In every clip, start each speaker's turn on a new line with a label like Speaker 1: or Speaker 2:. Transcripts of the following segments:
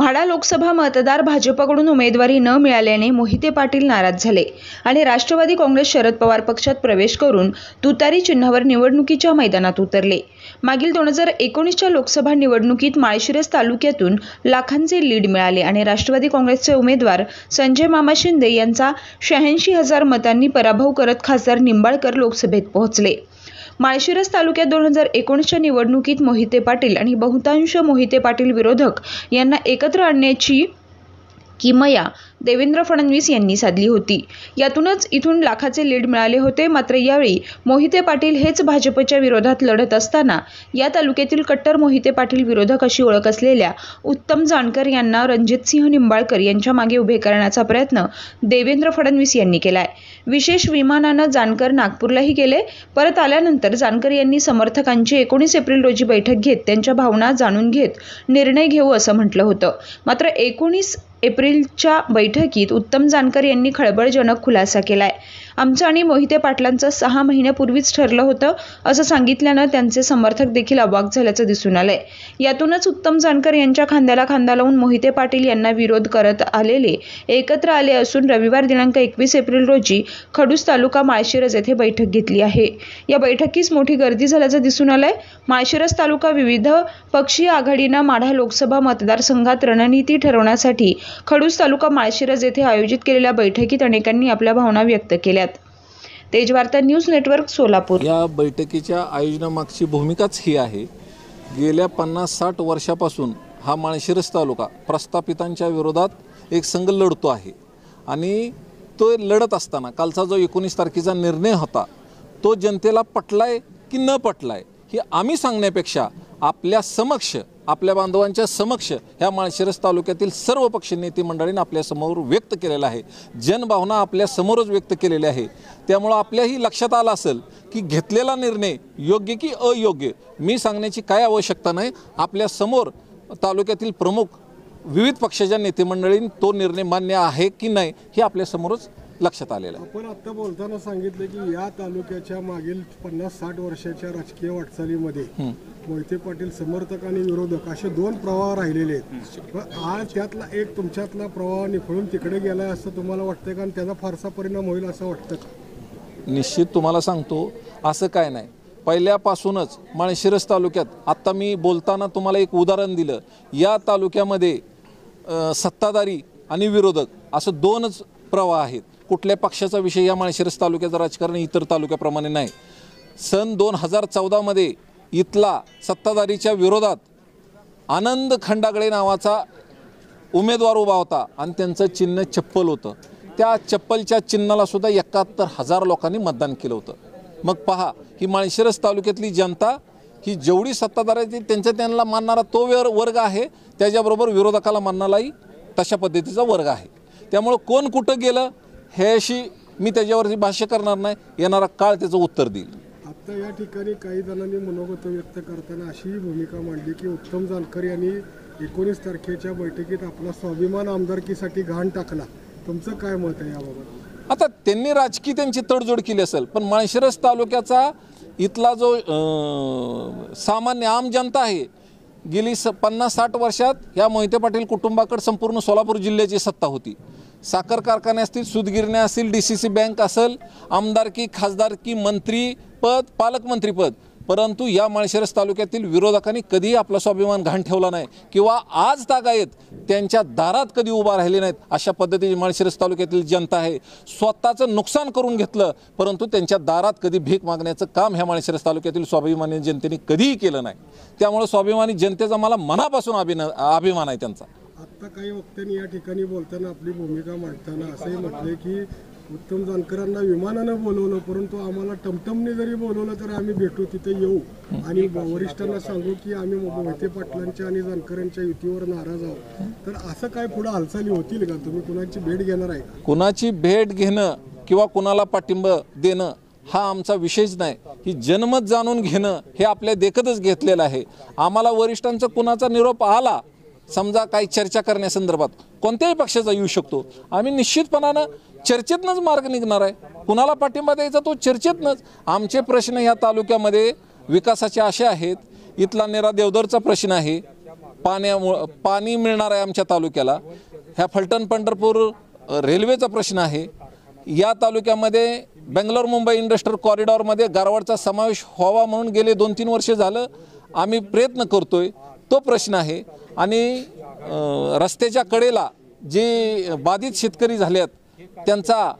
Speaker 1: म्हाडा लोकसभा मतदार भाजपकडून उमेदवारी न मिळाल्याने मोहिते पाटील नाराज झाले आणि राष्ट्रवादी काँग्रेस शरद पवार पक्षात प्रवेश करून तुतारी चिन्हावर निवडणुकीच्या मैदानात उतरले। मागील 2019च्या लोकसभा निवडणुकीत माळशिरस तालुक्यातून लाखांचे लीड मिळाले आणि राष्ट्रवादी काँग्रेसचे उमेदवार संजय मामा शिंदे यांचा 86,000 मतांनी पराभव करत खासदार निंबाळकर लोकसभेत पोहोचले। माळशिरस तालुक्यात 2019च्या निवडणुकीत मोहिते पाटील आणि बहुतांश मोहिते पाटील विरोधक यांना एकत्र आणण्याची किमया देवेंद्र फडणवीस यांनी साधली होती। यातूनच इथून लाखाचे लीड मिळाले होते। मात्र यावेळी मोहिते पाटील हेच भाजपच्या विरोधात लढत असताना या तालुक्यातील कट्टर मोहिते पाटील विरोधक अशी ओळख असलेल्या उत्तम जानकर यांना रणजितसिंह निंबाळकर यांच्या मागे उभे करण्याचा प्रयत्न देवेंद्र फडणवीस यांनी केलाय। विशेष विमानानं जानकर नागपूरलाही गेले। परत आल्यानंतर जानकर यांनी समर्थकांची 19 एप्रिल रोजी बैठक घेत त्यांच्या भावना जाणून घेत निर्णय घेऊ असं म्हटलं होतं। मात्र 19 एप्रिलच्या बैठकीत उत्तम जानकर यांनी खळबळजनक खुलासा केलाय। आमचं आणि मोहिते पाटलांचं 6 महिन्यापूर्वीच ठरलं होतं असं सांगितल्यानं त्यांचे समर्थक देखील अवाक झाल्याचं दिसून आलंय। यातूनच उत्तम जानकर यांच्या खांद्याला खांदा लावून मोहिते पाटील यांना विरोध करत आलेले एकत्र आले असून रविवार दिनांक 21 एप्रिल रोजी खडूस तालुका माळशिरस येथे बैठक घेतली आहे। या बैठकीस मोठी गर्दी झाल्याचं दिसून आलंय। माळशिरस तालुका विविध पक्षीय आघाडीनं माढा लोकसभा मतदारसंघात रणनीती ठरवण्यासाठी खडूस तालुका माळशिरस येथे आयोजित केलेल्या बैठकीत अनेकांनी आपल्या भावना व्यक्त केल्यात। Tejvarta news network Solapur.
Speaker 2: या बैठकीच्या आयोजनामागची भूमिकाच ही आहे। गेल्या 50-60 वर्षापासून हा माळशिरस तालुका प्रस्थापितांच्या विरोधात एक संघ लढतो आहे आणि तो लढत असताना कालचा जो 19 तारखेचा निर्णय होता तो जनतेला पटलाय की न पटलाय हे आम्ही सांगण्यापेक्षा आपल्या समक्ष आपल्या बांधवांच्या समक्ष ह्या माळशिरस तालुक्यातील सर्व पक्ष नेते मंडळींनी आपल्या समोर व्यक्त केलेला आहे। जनभावना आपल्या समोरच व्यक्त केलेली आहे। त्यामुळे आपल्याही लक्षात आलं असेल की घेतलेला निर्णय योग्य की अयोग्य मी सांगण्याची काय आवश्यकता नाही। आपल्या समोर तालुक्यातील प्रमुख विविध पक्षाच्या नेते मंडळींनी तो निर्णय मान्य आहे की नाही हे आपल्या समोरच लक्षात आलेलं आहे।
Speaker 3: आपण आता बोलताना सांगितलं की या तालुक्याच्या मागील 50-60 वर्षाच्या राजकीय वाटचालीमध्ये मोहिते पाटील समर्थक आणि विरोधक असे 2 प्रवाह राहिलेले आहेत। पण आज त्यातला एक तुमच्यातला प्रवाह निखळून तिकडे गेलाय असं तुम्हाला वाटतंय का आणि त्याचा फारसा परिणाम होईल असं वाटतं का?
Speaker 2: निश्चित तुम्हाला सांगतो असं काय नाही। पहिल्यापासूनच माळशिरस तालुक्यात आता मी बोलताना तुम्हाला एक उदाहरण दिलं। या तालुक्यामध्ये सत्ताधारी आणि विरोधक असं 2च प्रवाह आहेत। कुठल्या पक्षाचा विषय या माळशिरस तालुक्याचं राजकारण इतर तालुक्याप्रमाणे नाही। सन 2014 मध्ये इथला सत्ताधारीच्या विरोधात आनंद खंडागळे नावाचा उमेदवार उभा होता आणि त्यांचं चिन्ह चप्पल होतं। त्या चप्पलच्या चिन्हाला सुद्धा 71,000 लोकांनी मतदान केलं होतं। मग पहा ही माळशिरस तालुक्यातली जनता ही जेवढी सत्ताधारी त्यांना मानणारा तो वर्ग आहे त्याच्याबरोबर विरोधकाला मानणाराही तशा पद्धतीचा वर्ग आहे। त्यामुळे कोण कुठं गेलं ह्याशी मी त्याच्यावरती भाष्य करणार नाही। येणारा काळ त्याचं उत्तर देईल।
Speaker 3: आता या ठिकाणी काही जणांनी मनोगत व्यक्त करताना अशी भूमिका मांडली की उत्तम जानकर यांनी 19 तारखेच्या बैठकीत आपला स्वाभिमान आमदारकीसाठी घाण टाकला। तुमचं काय मत आहे याबाबत?
Speaker 2: आता त्यांनी राजकीय त्यांची तडजोड केली असेल पण माळशिरस तालुक्याचा इथला जो सामान्य आम जनता आहे गेली 50-60 वर्षात या मोहिते पाटील कुटुंबाकडे संपूर्ण सोलापूर जिल्ह्याची सत्ता होती। साखर कारखाने असतील, सूतगिरण्या असतील, DCC बँक असेल, आमदारकी, खासदारकी, मंत्रीपद, पालकमंत्रीपद, परंतु या माळशिरस तालुक्यातील विरोधकांनी कधीही आपला स्वाभिमान घाण ठेवला नाही किंवा आज तागायत त्यांच्या दारात कधी उभा राहिले नाहीत। अशा पद्धतीची माळशिरस तालुक्यातील जनता आहे। स्वतःचं नुकसान करून घेतलं परंतु त्यांच्या दारात कधी भीक मागण्याचं काम ह्या माळशिरस तालुक्यातील स्वाभिमानी जनतेने कधीही केलं नाही। त्यामुळे स्वाभिमानी जनतेचा मला मनापासून अभिमान आहे त्यांचा।
Speaker 3: आता काही वक्त्यांनी या ठिकाणी बोलताना आपली भूमिका मांडताना असंही म्हटलंय की उत्तम जानकरांना विमानानं बोलवलं परंतु आम्हाला टमटमने जरी बोलवलं तर आम्ही भेटू तिथे येऊ आणि वरिष्ठांना सांगू की आम्ही मोहिते पाटलांच्या आणि जानकरांच्या युतीवर नाराज आहोत। तर असं काय पुढे हालचाली होतील का? तुम्ही कुणाची भेट घेणार आहे का?
Speaker 2: कुणाची भेट घेणं किंवा कुणाला पाठिंबा देणं हा आमचा विषयच नाही। ही जनमत जाणून घेणं हे आपल्या देखतच घेतलेलं आहे। आम्हाला वरिष्ठांचा कुणाचा निरोप आला समजा काही चर्चा करण्यासंदर्भात कोणत्याही पक्षाचा येऊ शकतो, आम्ही निश्चितपणानं चर्चेतनंच मार्ग निघणार आहे। कुणाला पाठिंबा द्यायचा तो चर्चेतनंच। आमचे प्रश्न या तालुक्यामध्ये विकासाचे असे आहेत। इथला नेरा देवदरचा प्रश्न आहे, पाणी मिळणार आहे आमच्या तालुक्याला, ह्या फलटण पंढरपूर रेल्वेचा प्रश्न आहे, या तालुक्यामध्ये बेंगलोर मुंबई इंडस्ट्रियल कॉरिडॉरमध्ये गारवाडचा समावेश व्हावा म्हणून गेले 2-3 वर्ष झालं आम्ही प्रयत्न करतोय, तो प्रश्न आहे। आणि रस्त्याच्या कडेला जे बाधित शेतकरी झालेत त्यांचा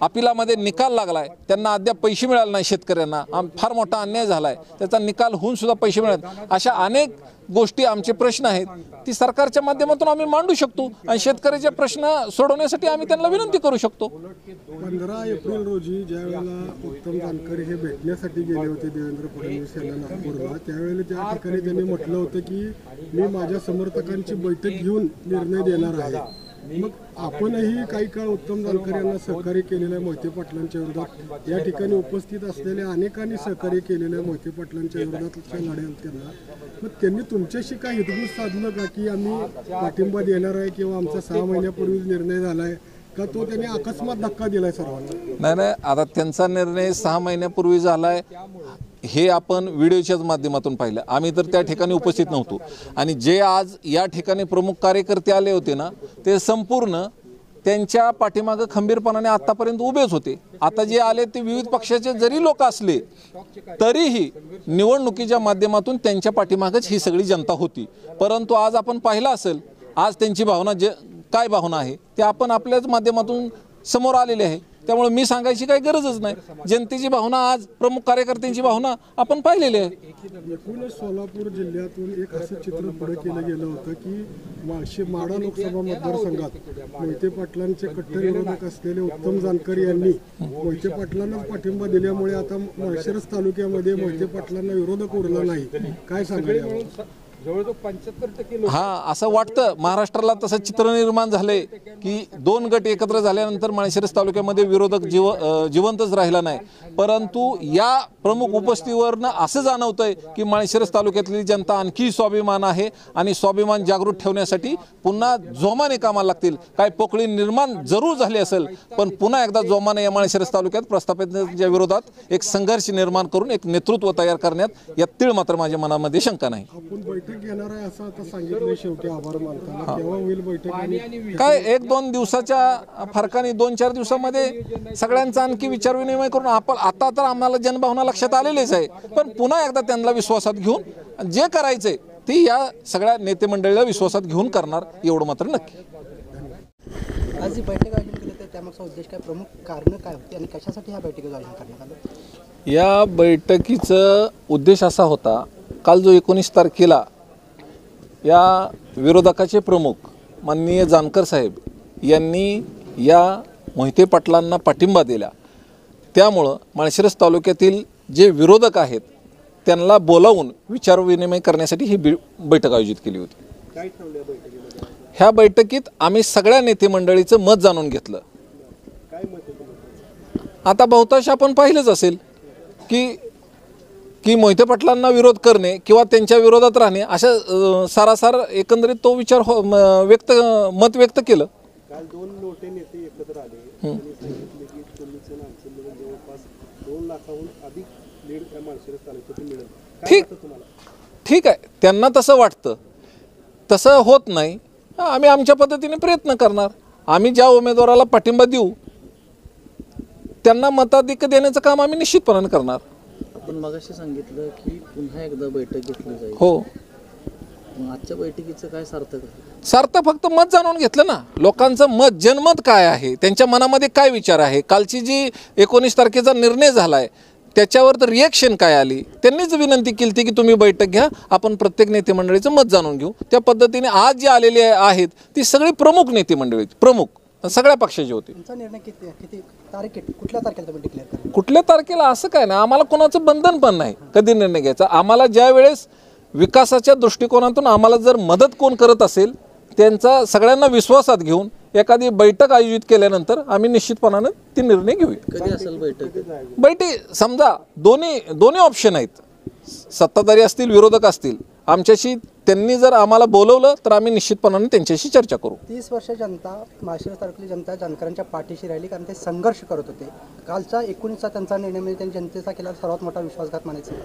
Speaker 2: अपिलामध्ये निकाल लागलाय, त्यांना अद्याप पैसे मिळाले नाही शेतकऱ्यांना, फार मोठा अन्याय झालाय, त्याचा निकाल होऊन सुद्धा पैसे मिळत, अशा अनेक गोष्टी आमचे प्रश्न आहेत ती सरकारच्या माध्यमातून आम्ही मांडू शकतो आणि शेतकऱ्याचे प्रश्न सोडवण्यासाठी आम्ही त्यांना विनंती करू शकतो।
Speaker 3: 15 एप्रिल रोजी ज्यावेळेला उत्तम जानकर हे भेटण्यासाठी गेले होते देवेंद्र फडणवीस यांना नागपूरला, त्यावेळेला त्या ठिकाणी त्यांनी म्हटलं होतं की मी माझ्या समर्थकांची बैठक घेऊन निर्णय देणार आहे। मग आपणही काही काळ उत्तम जानकर यांना सहकार्य केलेलं आहे मोहिते पाटलांच्या विरोधात, या ठिकाणी उपस्थित असलेल्या अनेकांनी सहकार्य केलेलं आहे मोहिते पाटलांच्या विरोधातच्या लढ्यात त्यांना, मग त्यांनी तुमच्याशी काय हितगुज साधलं का की आम्ही पाठिंबा देणार आहे किंवा आमचा 6 महिन्यापूर्वीच निर्णय झालाय का, तो त्यांनी अकस्मात धक्का दिलाय सर्वांना?
Speaker 2: नाही, आता त्यांचा निर्णय 6 महिन्यापूर्वी झालाय हे आपण व्हिडिओच्याच माध्यमातून पाहिलं, आम्ही तर त्या ठिकाणी उपस्थित नव्हतो। आणि जे आज या ठिकाणी प्रमुख कार्यकर्ते आले होते ना, ते संपूर्ण त्यांच्या पाठीमागं खंबीरपणाने आतापर्यंत उभेच होते। आता जे आले ते विविध पक्षाचे जरी लोक असले तरीही निवडणुकीच्या माध्यमातून त्यांच्या पाठीमागच ही सगळी जनता होती। परंतु आज आपण पाहिलं असेल, आज त्यांची भावना काय भावना आहे ते आपण आपल्याच माध्यमातून समोर आलेले आहे, त्यामुळे मी सांगायची काही गरजच नाही। जनतेची भावना आज प्रमुख कार्यकर्त्यांची भावना आपण पाहिलेली आहे।
Speaker 3: एकूणच सोलापूर जिल्ह्यातून एक असं चित्र पुढे केलं गेलं होतं की माढा लोकसभा मतदारसंघात मोहिते पाटलांचे कट्टर विरोधक असलेले उत्तम जानकर यांनी मोहिते पाटलांनाच पाठिंबा दिल्यामुळे आता माळशिरस तालुक्यामध्ये मोहिते पाटलांना विरोधक उरला नाही, काय सांगायला?
Speaker 2: हा, असं वाटतं महाराष्ट्राला तसं चित्र निर्माण झालंय की 2 गट एकत्र झाल्यानंतर माळशिरस तालुक्यामध्ये विरोधक जिवंतच राहिला नाही। परंतु या प्रमुख उपस्थितीवरनं असं जाणवतंय की माळशिरस तालुक्यातली जनता आणखी स्वाभिमान आहे आणि स्वाभिमान जागृत ठेवण्यासाठी पुन्हा जोमाने कामाला लागतील। काय पोकळी निर्माण जरूर झाली असेल, पण पुन्हा एकदा जोमाने या माळशिरस तालुक्यात प्रस्थापितांच्या विरोधात एक संघर्ष निर्माण करून एक नेतृत्व तयार करण्यात यात तीळ मात्र माझ्या मनामध्ये शंका नाही।
Speaker 3: घेणार आहे असं आता सांगितलं, शेवटी आभार मानताना केव्हा होईल बैठक?
Speaker 2: काय 1-2 दिवसाच्या फरकाने 2-4 दिवसामध्ये सगळ्यांचा आणखी विचार विनिमय करून आपण आता तर आम्हाला जनभावना लक्षात आलेलीच आहे, पण पुन्हा एकदा त्यांना विश्वासात घेऊन जे करायचंय ते या सगळ्या नेते मंडळीला विश्वासात घेऊन करणार, एवढं मात्र नक्की।
Speaker 4: आज ही बैठक आयोजन केली तर त्यामागचा उद्देश काय, प्रमुख कारण काय होते आणि कशासाठी ह्या बैठकीचं आयोजन करण्यात आलं?
Speaker 2: या बैठकीचा उद्देश असा होता, काल जो 19 तारखेला या विरोधकाचे प्रमुख माननीय जानकर साहेब यांनी या मोहिते पाटलांना पाठिंबा दिला, त्यामुळं माळशिरस तालुक्यातील जे विरोधक आहेत त्यांना बोलावून विचारविनिमय करण्यासाठी ही बैठक आयोजित केली होती। ह्या बैठकीत आम्ही सगळ्या नेते मंडळीचं मत जाणून घेतलं। आता बहुतांश आपण पाहिलंच असेल की मोहिते पाटलांना विरोध करणे किंवा त्यांच्या विरोधात राहणे अशा सारासार एकंदरीत तो विचार मत व्यक्त केलं।
Speaker 3: काल 2 मोठे नेते एकत्र आले आणि सांगितले की तुम्हीचं आमचं मिळून जवळपास 2 लाखाहून अधिक लीड माळशिरस तालुक्यातून मिळेल।
Speaker 2: ठीक आहे, त्यांना तसं वाटतं, तसं होत नाही। आम्ही आमच्या पद्धतीने प्रयत्न करणार, आम्ही ज्या उमेदवाराला पाठिंबा देऊ त्यांना मताधिक्य देण्याचं काम आम्ही निश्चितपणे करणार।
Speaker 5: आपण मगाशी सांगितलं की पुन्हा एकदा बैठक घेतली जाईल,
Speaker 2: हो,
Speaker 5: मग आजच्या बैठकीचं काय सार्थक आहे?
Speaker 2: सार्थक फक्त मत जाणून घेतलं ना, लोकांचं मत, जनमत काय आहे, त्यांच्या मनामध्ये काय विचार आहे, कालची जी 19 तारखेचा निर्णय झालाय त्याच्यावर तर रिॲक्शन काय आली, त्यांनीच विनंती केली की तुम्ही बैठक घ्या, आपण प्रत्येक नेते मंडळीचं मत जाणून घेऊ। त्या पद्धतीने आज जे आलेले आहेत ती सगळी प्रमुख नेते मंडळी, प्रमुख सगळ्या पक्षाचे होते।
Speaker 4: तुमचा निर्णय किती तारीख, कुठल्या तारखेला तुम्ही डिक्लेअर करणार?
Speaker 2: कुठल्या तारखेला असं काय नाही, आम्हाला कोणाचं बंधन पण नाही कधी निर्णय घ्यायचा। आम्हाला ज्या वेळेस विकासाच्या दृष्टिकोनातून आम्हाला जर मदत कोण करत असेल त्यांचा सगळ्यांना विश्वासात घेऊन एखादी बैठक आयोजित केल्यानंतर आम्ही निश्चितपणाने ती निर्णय घेऊया।
Speaker 5: कधी असेल बैठक?
Speaker 2: बैठक समजा दोन्ही ऑप्शन आहेत, सत्ताधारी असतील विरोधक असतील, आमच्याशी त्यांनी जर आम्हाला बोलवलं तर आम्ही निश्चितपणाने त्यांच्याशी चर्चा करू।
Speaker 4: 30 वर्ष जनता, माळशिरस तालुक्यातली जनता जानकरांच्या पाठीशी राहिली कारण ते संघर्ष करत होते। कालचा 19चा त्यांचा निर्णय म्हणजे त्यांनी जनतेचा केलेला सर्वात मोठा विश्वासघात मानायचा।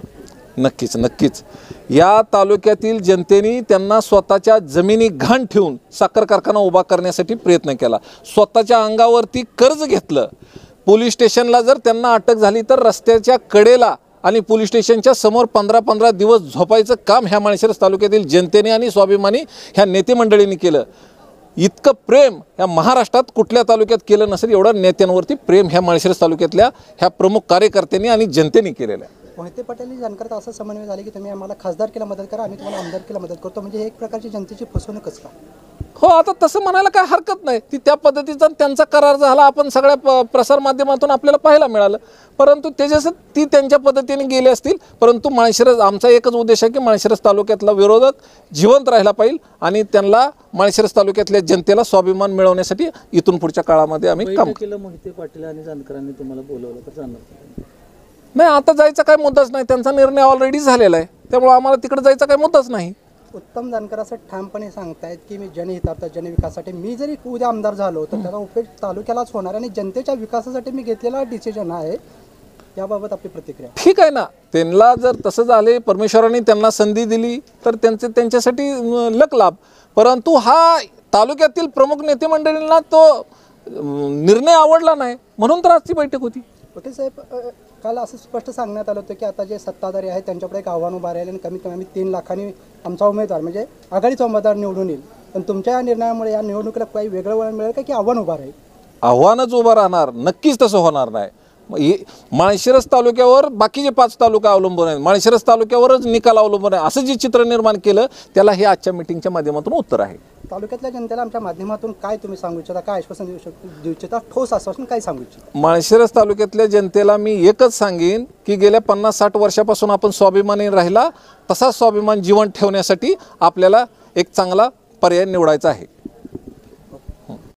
Speaker 2: नक्कीच नक्कीच या तालुक्यातील जनतेने त्यांना स्वतःच्या जमिनी घाण ठेवून साखर कारखाना उभा करण्यासाठी प्रयत्न केला. स्वतःच्या अंगावरती कर्ज घेतलं. पोलीस स्टेशनला जर त्यांना अटक झाली तर रस्त्याच्या कडेला आणि पोलीस स्टेशनच्या समोर 15-15 दिवस झोपायचं काम ह्या माळशिरस तालुक्यातील जनतेने आणि स्वाभिमानी ह्या नेते मंडळींनी केलं. इतकं प्रेम ह्या महाराष्ट्रात कुठल्या तालुक्यात केलं नसेल एवढं नेत्यांवरती प्रेम ह्या माळशिरस तालुक्यातल्या ह्या प्रमुख कार्यकर्त्यांनी आणि जनतेने केलेलं आहे.
Speaker 4: मोहिते पाटील जानकरचा असं समन्वय झाले की तुम्ही आम्हाला खासदारकीला मदत करा, आम्ही तुम्हाला आमदारकीला मदत करतो, म्हणजे एक प्रकारची जनतेची फसवणूकच का?
Speaker 2: हो, आता तसं म्हणायला काय हरकत नाही. ती त्या पद्धतीचा त्यांचा करार झाला, आपण सगळ्या प्रसार माध्यमातून आपल्याला पाहायला मिळालं. परंतु त्याच्यासाठी ती त्यांच्या पद्धतीने गेले असतील. परंतु माळशिरस आमचा एकच उद्देश आहे की माळशिरस तालुक्यातला विरोधक जिवंत राहिला पाहिजे आणि त्यांना माळशिरस तालुक्यातल्या जनतेला स्वाभिमान मिळवण्यासाठी इथून पुढच्या काळामध्ये आम्ही काम
Speaker 5: बैठकीला मोहिते पाटील आणि जानकरांनी तुम्हाला बोलवलं तर जाणार
Speaker 2: नाही. आता जायचा काही मुद्दाच नाही. त्यांचा निर्णय ऑलरेडी झालेला आहे. त्यामुळे आम्हाला तिकडे जायचा काही मुद्दाच नाही.
Speaker 4: उत्तम जानकर असं ठामपणे सांगतायत की मी जनहितार्थ जनविकासासाठी मी जरी उद्या आमदार झालो तर त्याचा उपयोग तालुक्यालाच होणार आणि जनतेच्या विकासासाठी मी घेतलेला डिसिजन आहे. याबाबत आपली प्रतिक्रिया?
Speaker 2: ठीक आहे ना, त्यांना जर तसं झाले, परमेश्वराने त्यांना संधी दिली तर त्यांच्यासाठी लक लाभ. परंतु हा तालुक्यातील प्रमुख नेते मंडळींना तो निर्णय आवडला नाही म्हणून तर आजची बैठक होती.
Speaker 4: वकील साहेब, काल असं स्पष्ट सांगण्यात आलं होतं की आता जे सत्ताधारी आहेत त्यांच्याकडे एक आव्हान उभं राहिलं आणि कमीत कमी आम्ही 3 लाखांनी आमचा उमेदवार म्हणजे आघाडीचा उमेदवार निवडून येईल. पण तुमच्या या निर्णयामुळे या निवडणुकीला काही वेगळं वळण मिळेल का की आव्हान उभं राहील?
Speaker 2: आव्हानच उभं राहणार. नक्कीच तसं होणार नाही. माळशिरस तालुक्यावर बाकीचे 5 तालुका अवलंबून आहेत. माळशिरस तालुक्यावरच निकाल अवलंबून आहे असं जे चित्र निर्माण केलं त्याला हे आजच्या मीटिंगच्या माध्यमातून उत्तर आहे.
Speaker 4: तालुक्यातल्या जनतेला आमच्या माध्यमातून काय तुम्ही सांगू इच्छिता, काय आश्वासन देऊ इच्छिता, ठोस आश्वासन काय सांगू इच्छिता?
Speaker 2: माळशिरस तालुक्यातल्या जनतेला मी एकच सांगेन की गेल्या 50-60 वर्षापासून आपण स्वाभिमानी राहिला तसा स्वाभिमान जिवंत ठेवण्यासाठी आपल्याला एक चांगला पर्याय निवडायचा आहे.